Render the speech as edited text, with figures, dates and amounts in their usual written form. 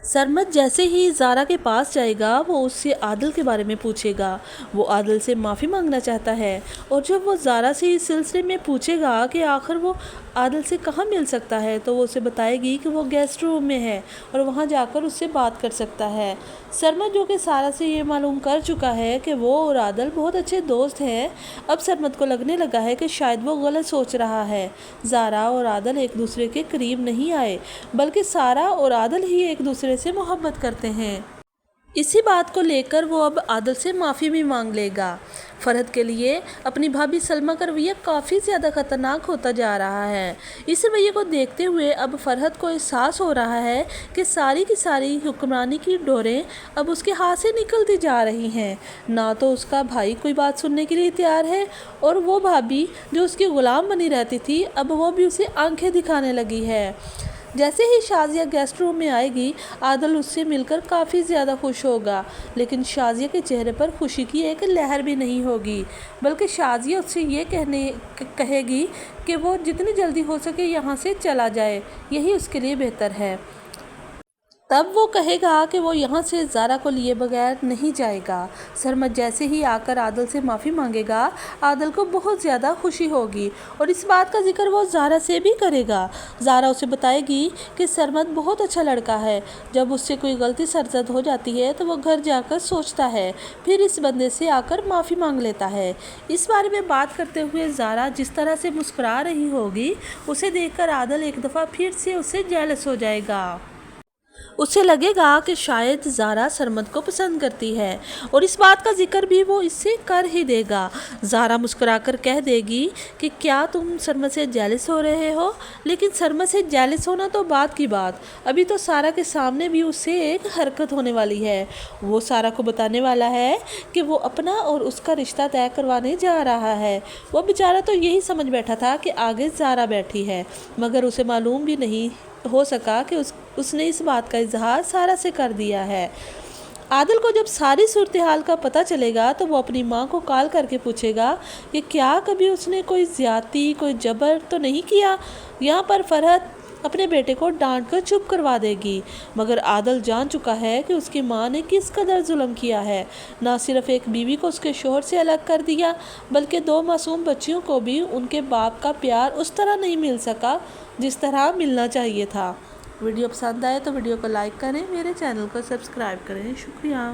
सरमद जैसे ही ज़ारा के पास जाएगा वो उससे आदिल के बारे में पूछेगा। वो आदिल से माफ़ी मांगना चाहता है और जब वो ज़ारा से इस सिलसिले में पूछेगा कि आखिर वो आदिल से कहाँ मिल सकता है तो वो उसे बताएगी कि वो गेस्ट रूम में है और वहाँ जाकर उससे बात कर सकता है। सरमद जो कि सारा से ये मालूम कर चुका है कि वो और आदिल बहुत अच्छे दोस्त हैं, अब सरमद को लगने लगा है कि शायद वो गलत सोच रहा है। ज़ारा और आदिल एक दूसरे के करीब नहीं आए, बल्कि सारा और आदिल ही एक दूसरे से मोहब्बत करते हैं। इसी बात को लेकर वो अब आदिल से माफ़ी भी मांग लेगा। फरहद के लिए अपनी भाभी सलमा का रवैया काफ़ी ज़्यादा ख़तरनाक होता जा रहा है। इस रवैये को देखते हुए अब फरहद को एहसास हो रहा है कि सारी की सारी हुक्मरानी की डोरें अब उसके हाथ से निकलती जा रही हैं। ना तो उसका भाई कोई बात सुनने के लिए तैयार है और वो भाभी जो उसकी ग़ुलाम बनी रहती थी अब वो भी उसे आंखें दिखाने लगी है। जैसे ही शाज़िया गेस्ट रूम में आएगी आदिल उससे मिलकर काफ़ी ज़्यादा खुश होगा, लेकिन शाज़िया के चेहरे पर खुशी की एक लहर भी नहीं होगी, बल्कि शाज़िया उससे ये कहेगी कि वो जितनी जल्दी हो सके यहाँ से चला जाए, यही उसके लिए बेहतर है। तब वो कहेगा कि वो यहाँ से ज़ारा को लिए बगैर नहीं जाएगा। सरमद जैसे ही आकर आदिल से माफ़ी मांगेगा आदिल को बहुत ज़्यादा खुशी होगी और इस बात का जिक्र वो ज़ारा से भी करेगा। ज़ारा उसे बताएगी कि सरमद बहुत अच्छा लड़का है, जब उससे कोई गलती सरजद हो जाती है तो वो घर जाकर सोचता है, फिर इस बंदे से आकर माफ़ी मांग लेता है। इस बारे में बात करते हुए ज़ारा जिस तरह से मुस्कुरा रही होगी उसे देखकर आदिल एक दफ़ा फिर से उससे जेलस हो जाएगा। उसे लगेगा कि शायद ज़ारा सरमद को पसंद करती है और इस बात का जिक्र भी वो इससे कर ही देगा। ज़ारा मुस्कुराकर कह देगी कि क्या तुम सरमद से जेलस हो रहे हो, लेकिन सरमद से जेलस होना तो बात की बात, अभी तो सारा के सामने भी उससे एक हरकत होने वाली है। वो सारा को बताने वाला है कि वो अपना और उसका रिश्ता तय करवाने जा रहा है। वो बेचारा तो यही समझ बैठा था कि आगे ज़ारा बैठी है, मगर उसे मालूम भी नहीं हो सका कि उसने इस बात का इजहार सारा से कर दिया है। आदिल को जब सारी सूरत हाल का पता चलेगा तो वो अपनी माँ को कॉल करके पूछेगा कि क्या कभी उसने कोई ज़्यादती, कोई जबर तो नहीं किया। यहाँ पर फरहद अपने बेटे को डांट कर चुप करवा देगी, मगर आदिल जान चुका है कि उसकी माँ ने किस कदर जुल्म किया है। ना सिर्फ एक बीवी को उसके शोहर से अलग कर दिया, बल्कि दो मासूम बच्चियों को भी उनके बाप का प्यार उस तरह नहीं मिल सका जिस तरह मिलना चाहिए था। वीडियो पसंद आए तो वीडियो को लाइक करें, मेरे चैनल को सब्सक्राइब करें। शुक्रिया।